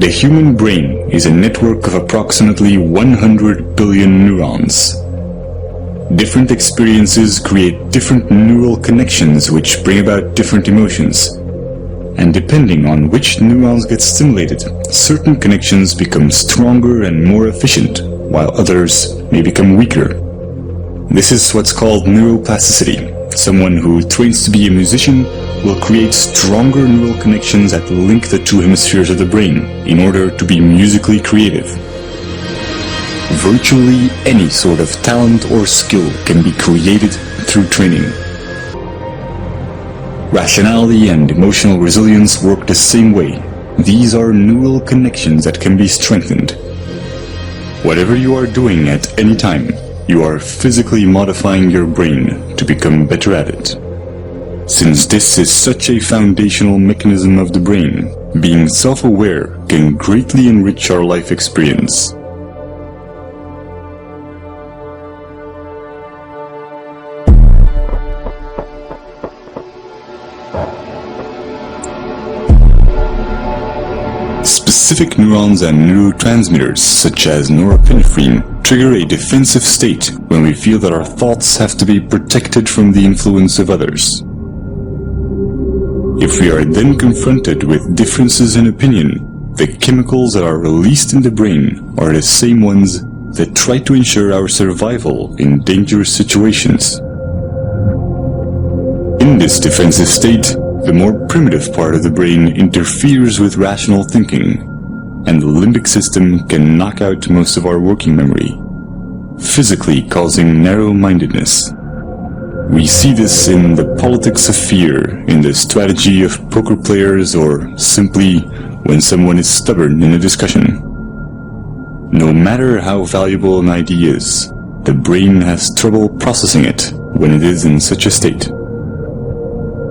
The human brain is a network of approximately 100 billion neurons. Different experiences create different neural connections which bring about different emotions. And depending on which neurons get stimulated, certain connections become stronger and more efficient, while others may become weaker. This is what's called neuroplasticity. Someone who trains to be a musician will create stronger neural connections that link the two hemispheres of the brain in order to be musically creative. Virtually any sort of talent or skill can be created through training. Rationality and emotional resilience work the same way. These are neural connections that can be strengthened. Whatever you are doing at any time, you are physically modifying your brain to become better at it. Since this is such a foundational mechanism of the brain, being self-aware can greatly enrich our life experience. Specific neurons and neurotransmitters, such as norepinephrine, trigger a defensive state when we feel that our thoughts have to be protected from the influence of others. If we are then confronted with differences in opinion, the chemicals that are released in the brain are the same ones that try to ensure our survival in dangerous situations. In this defensive state, the more primitive part of the brain interferes with rational thinking, and the limbic system can knock out most of our working memory, physically causing narrow-mindedness. We see this in the politics of fear, in the strategy of poker players, or simply when someone is stubborn in a discussion. No matter how valuable an idea is, the brain has trouble processing it when it is in such a state.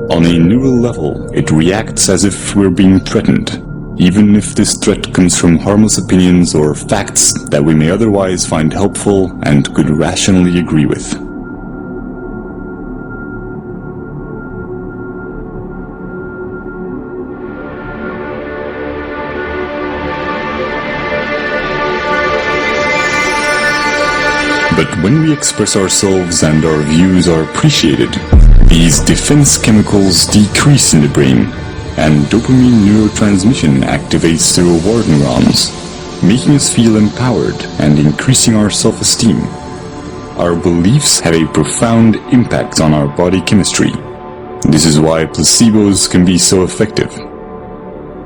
On a neural level, it reacts as if we're being threatened, even if this threat comes from harmless opinions or facts that we may otherwise find helpful and could rationally agree with. But when we express ourselves and our views are appreciated, these defense chemicals decrease in the brain, and dopamine neurotransmission activates the reward neurons, making us feel empowered and increasing our self-esteem. Our beliefs have a profound impact on our body chemistry. This is why placebos can be so effective.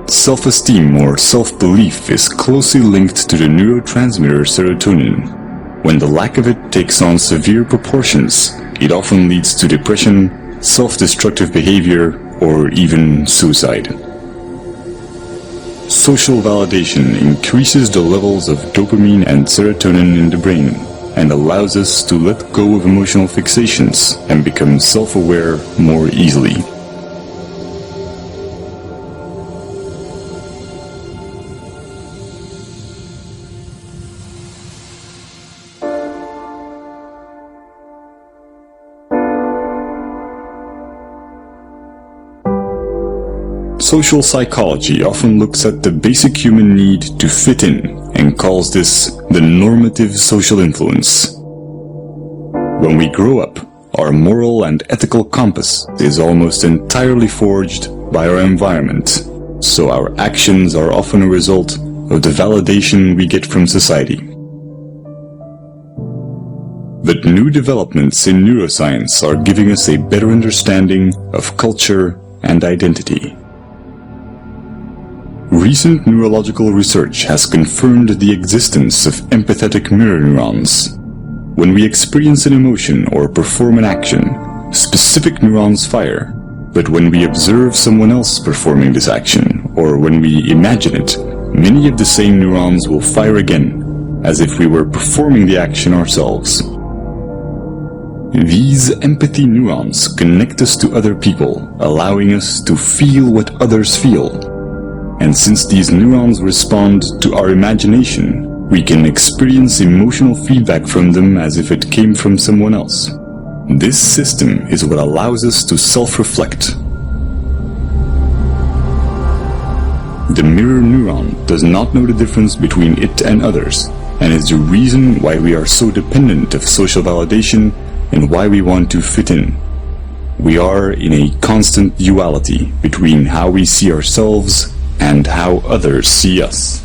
Self-esteem or self-belief is closely linked to the neurotransmitter serotonin. When the lack of it takes on severe proportions, it often leads to depression, self-destructive behavior, or even suicide. Social validation increases the levels of dopamine and serotonin in the brain and allows us to let go of emotional fixations and become self-aware more easily. Social psychology often looks at the basic human need to fit in and calls this the normative social influence. When we grow up, our moral and ethical compass is almost entirely forged by our environment, so our actions are often a result of the validation we get from society. But new developments in neuroscience are giving us a better understanding of culture and identity. Recent neurological research has confirmed the existence of empathetic mirror neurons. When we experience an emotion or perform an action, specific neurons fire. But when we observe someone else performing this action, or when we imagine it, many of the same neurons will fire again, as if we were performing the action ourselves. These empathy neurons connect us to other people, allowing us to feel what others feel. And since these neurons respond to our imagination, we can experience emotional feedback from them as if it came from someone else. This system is what allows us to self-reflect. The mirror neuron does not know the difference between it and others, and is the reason why we are so dependent of social validation and why we want to fit in. We are in a constant duality between how we see ourselves and how others see us.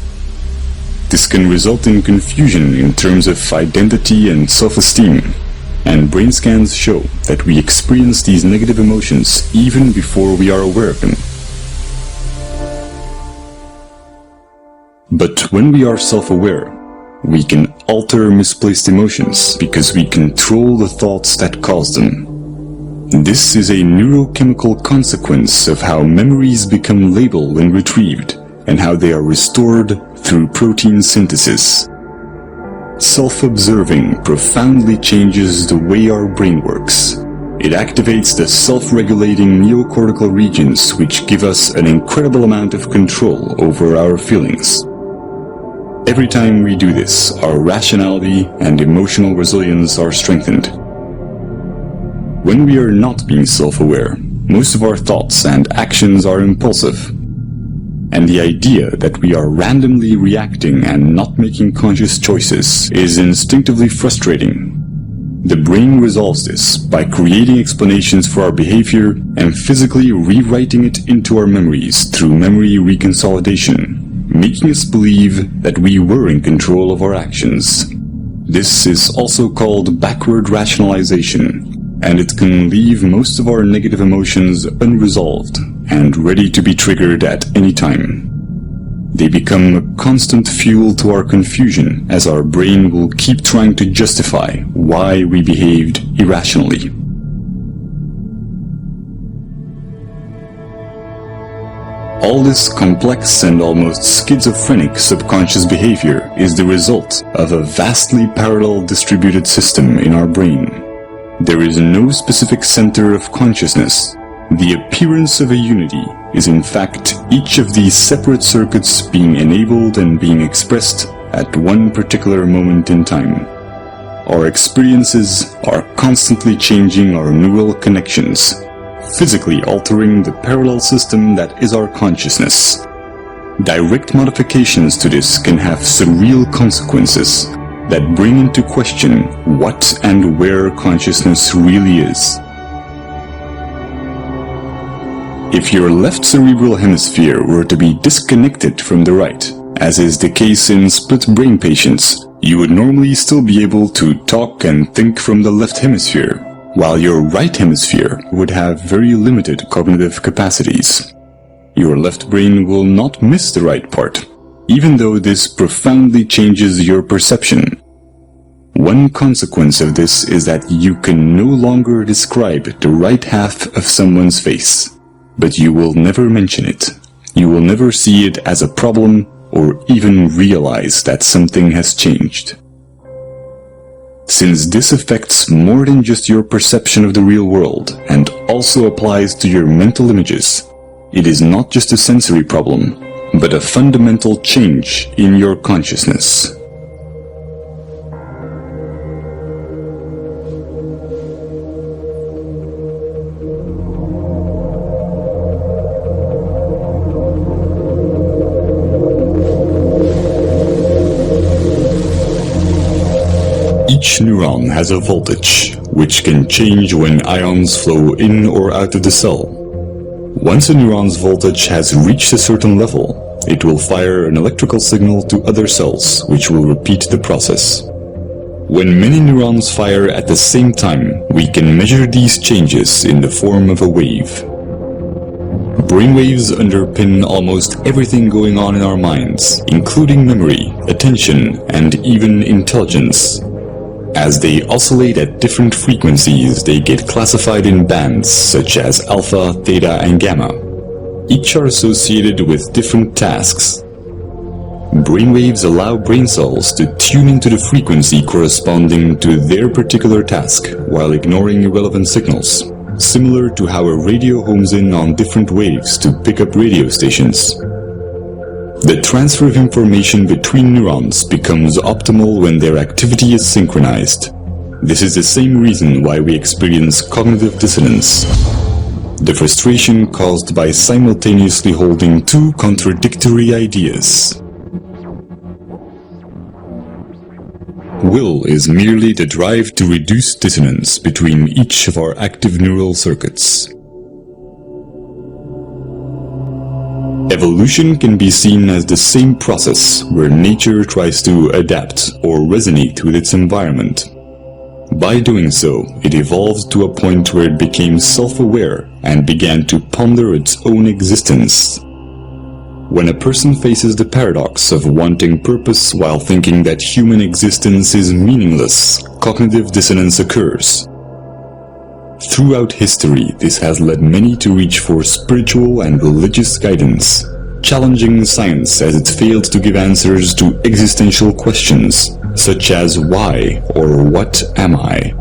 This can result in confusion in terms of identity and self-esteem, and brain scans show that we experience these negative emotions even before we are aware of them. But when we are self-aware, we can alter misplaced emotions because we control the thoughts that cause them. This is a neurochemical consequence of how memories become labeled when retrieved, and how they are restored through protein synthesis. Self-observing profoundly changes the way our brain works. It activates the self-regulating neocortical regions, which give us an incredible amount of control over our feelings. Every time we do this, our rationality and emotional resilience are strengthened. When we are not being self-aware, most of our thoughts and actions are impulsive. And the idea that we are randomly reacting and not making conscious choices is instinctively frustrating. The brain resolves this by creating explanations for our behavior and physically rewriting it into our memories through memory reconsolidation, making us believe that we were in control of our actions. This is also called backward rationalization, and it can leave most of our negative emotions unresolved and ready to be triggered at any time. They become a constant fuel to our confusion, as our brain will keep trying to justify why we behaved irrationally. All this complex and almost schizophrenic subconscious behavior is the result of a vastly parallel distributed system in our brain. There is no specific center of consciousness. The appearance of a unity is in fact each of these separate circuits being enabled and being expressed at one particular moment in time. Our experiences are constantly changing our neural connections, physically altering the parallel system that is our consciousness. Direct modifications to this can have surreal consequences that bring into question what and where consciousness really is. If your left cerebral hemisphere were to be disconnected from the right, as is the case in split brain patients, you would normally still be able to talk and think from the left hemisphere, while your right hemisphere would have very limited cognitive capacities. Your left brain will not miss the right part, even though this profoundly changes your perception. One consequence of this is that you can no longer describe the right half of someone's face, but you will never mention it. You will never see it as a problem or even realize that something has changed. Since this affects more than just your perception of the real world and also applies to your mental images, it is not just a sensory problem, but a fundamental change in your consciousness. Each neuron has a voltage, which can change when ions flow in or out of the cell. Once a neuron's voltage has reached a certain level, it will fire an electrical signal to other cells, which will repeat the process. When many neurons fire at the same time, we can measure these changes in the form of a wave. Brainwaves underpin almost everything going on in our minds, including memory, attention, and even intelligence. As they oscillate at different frequencies, they get classified in bands such as alpha, theta, and gamma. Each are associated with different tasks. Brainwaves allow brain cells to tune into the frequency corresponding to their particular task while ignoring irrelevant signals, similar to how a radio homes in on different waves to pick up radio stations. The transfer of information between neurons becomes optimal when their activity is synchronized. This is the same reason why we experience cognitive dissonance. the frustration caused by simultaneously holding two contradictory ideas. Will is merely the drive to reduce dissonance between each of our active neural circuits. Evolution can be seen as the same process where nature tries to adapt or resonate with its environment. By doing so, it evolved to a point where it became self-aware and began to ponder its own existence. When a person faces the paradox of wanting purpose while thinking that human existence is meaningless, cognitive dissonance occurs. Throughout history, this has led many to reach for spiritual and religious guidance, challenging science as it failed to give answers to existential questions, such as why or what am I?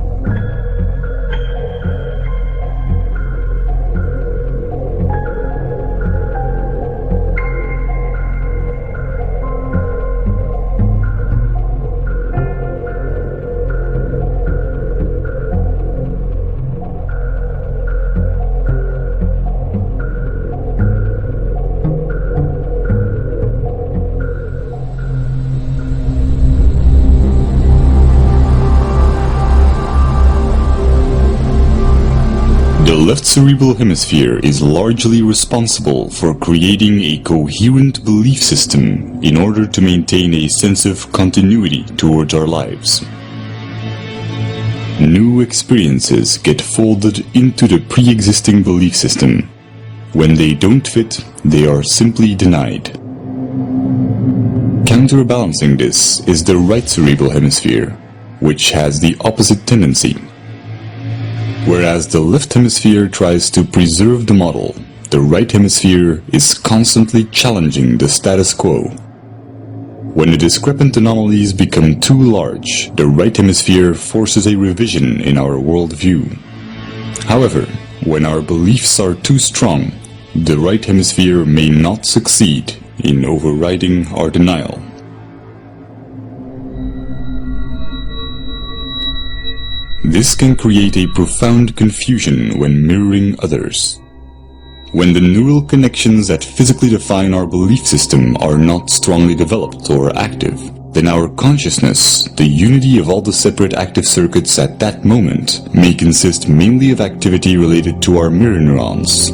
The left cerebral hemisphere is largely responsible for creating a coherent belief system in order to maintain a sense of continuity towards our lives. New experiences get folded into the pre-existing belief system. When they don't fit, they are simply denied. Counterbalancing this is the right cerebral hemisphere, which has the opposite tendency. Whereas the left hemisphere tries to preserve the model, the right hemisphere is constantly challenging the status quo. When the discrepant anomalies become too large, the right hemisphere forces a revision in our worldview. However, when our beliefs are too strong, the right hemisphere may not succeed in overriding our denial. This can create a profound confusion when mirroring others. When the neural connections that physically define our belief system are not strongly developed or active, then our consciousness, the unity of all the separate active circuits at that moment, may consist mainly of activity related to our mirror neurons.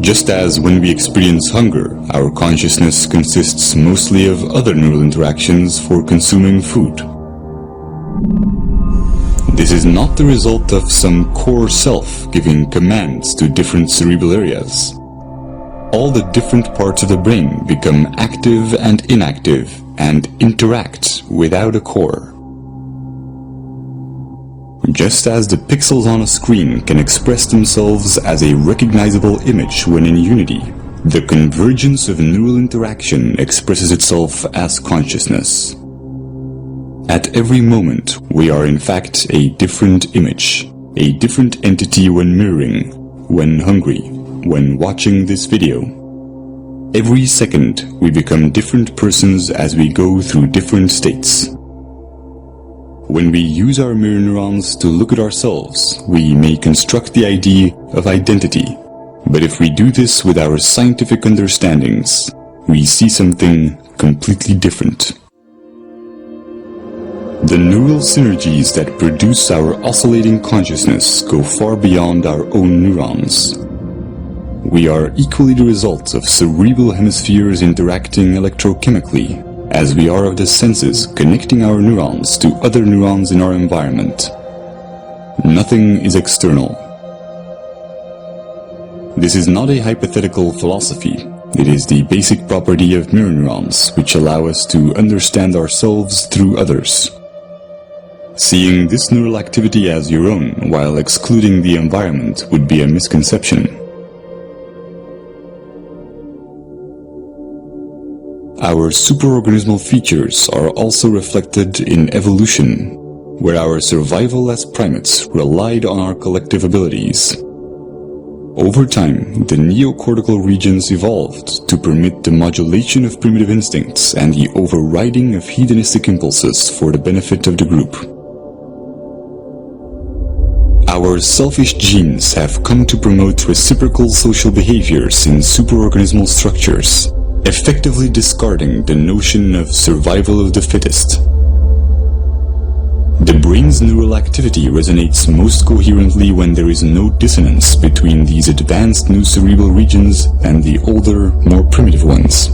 Just as when we experience hunger, our consciousness consists mostly of other neural interactions for consuming food. This is not the result of some core self giving commands to different cerebral areas. All the different parts of the brain become active and inactive and interact without a core. Just as the pixels on a screen can express themselves as a recognizable image when in unity, the convergence of neural interaction expresses itself as consciousness. At every moment, we are in fact a different image, a different entity when mirroring, when hungry, when watching this video. Every second, we become different persons as we go through different states. When we use our mirror neurons to look at ourselves, we may construct the idea of identity. But if we do this with our scientific understandings, we see something completely different. The neural synergies that produce our oscillating consciousness go far beyond our own neurons. We are equally the result of cerebral hemispheres interacting electrochemically, as we are of the senses connecting our neurons to other neurons in our environment. Nothing is external. This is not a hypothetical philosophy. It is the basic property of mirror neurons, which allow us to understand ourselves through others. Seeing this neural activity as your own while excluding the environment would be a misconception. Our superorganismal features are also reflected in evolution, where our survival as primates relied on our collective abilities. Over time, the neocortical regions evolved to permit the modulation of primitive instincts and the overriding of hedonistic impulses for the benefit of the group. Our selfish genes have come to promote reciprocal social behaviors in superorganismal structures, effectively discarding the notion of survival of the fittest. The brain's neural activity resonates most coherently when there is no dissonance between these advanced new cerebral regions and the older, more primitive ones.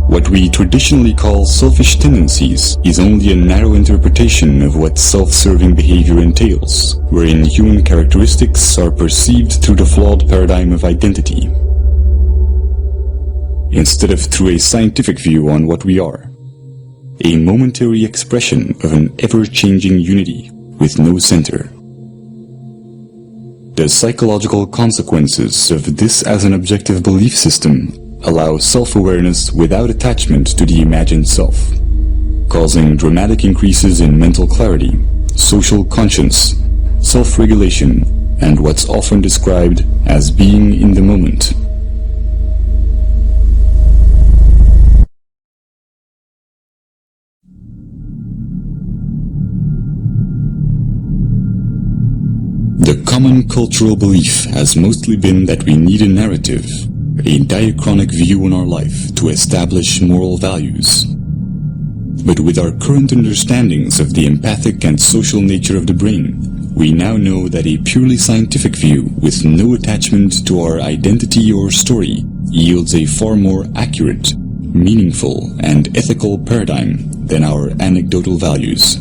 What we traditionally call selfish tendencies is only a narrow interpretation of what self-serving behavior entails, wherein human characteristics are perceived through the flawed paradigm of identity, instead of through a scientific view on what we are, a momentary expression of an ever-changing unity with no center. The psychological consequences of this as an objective belief system allow self-awareness without attachment to the imagined self, causing dramatic increases in mental clarity, social conscience, self-regulation, and what's often described as being in the moment. The common cultural belief has mostly been that we need a narrative, a diachronic view on our life to establish moral values. But with our current understandings of the empathic and social nature of the brain, we now know that a purely scientific view with no attachment to our identity or story yields a far more accurate, meaningful, and ethical paradigm than our anecdotal values.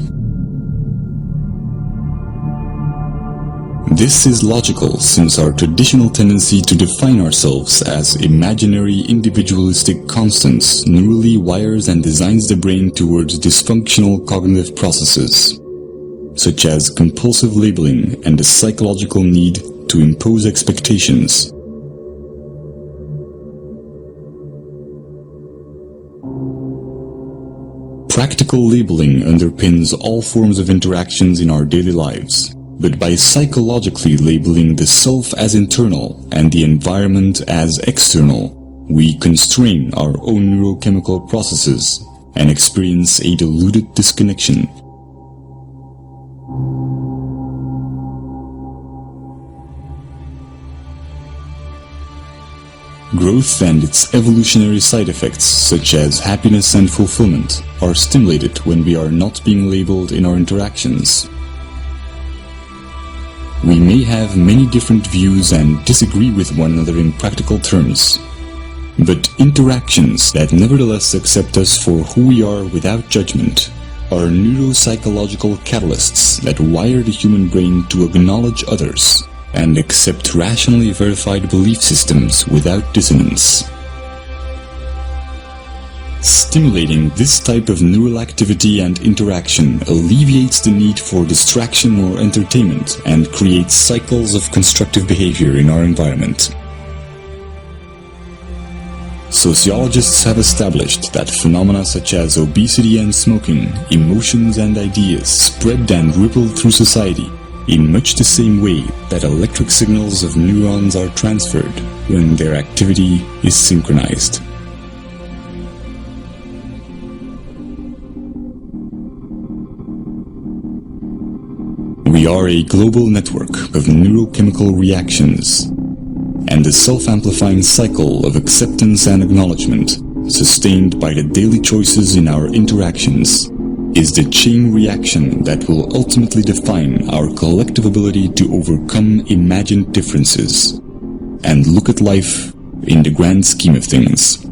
This is logical since our traditional tendency to define ourselves as imaginary individualistic constants neurally wires and designs the brain towards dysfunctional cognitive processes, such as compulsive labeling and the psychological need to impose expectations. Practical labeling underpins all forms of interactions in our daily lives. But by psychologically labeling the self as internal and the environment as external, we constrain our own neurochemical processes and experience a diluted disconnection. Growth and its evolutionary side effects, such as happiness and fulfillment, are stimulated when we are not being labeled in our interactions. We may have many different views and disagree with one another in practical terms, but interactions that nevertheless accept us for who we are without judgment are neuropsychological catalysts that wire the human brain to acknowledge others and accept rationally verified belief systems without dissonance. Stimulating this type of neural activity and interaction alleviates the need for distraction or entertainment and creates cycles of constructive behavior in our environment. Sociologists have established that phenomena such as obesity and smoking, emotions and ideas spread and ripple through society in much the same way that electric signals of neurons are transferred when their activity is synchronized. We are a global network of neurochemical reactions, and the self-amplifying cycle of acceptance and acknowledgement, sustained by the daily choices in our interactions, is the chain reaction that will ultimately define our collective ability to overcome imagined differences and look at life in the grand scheme of things.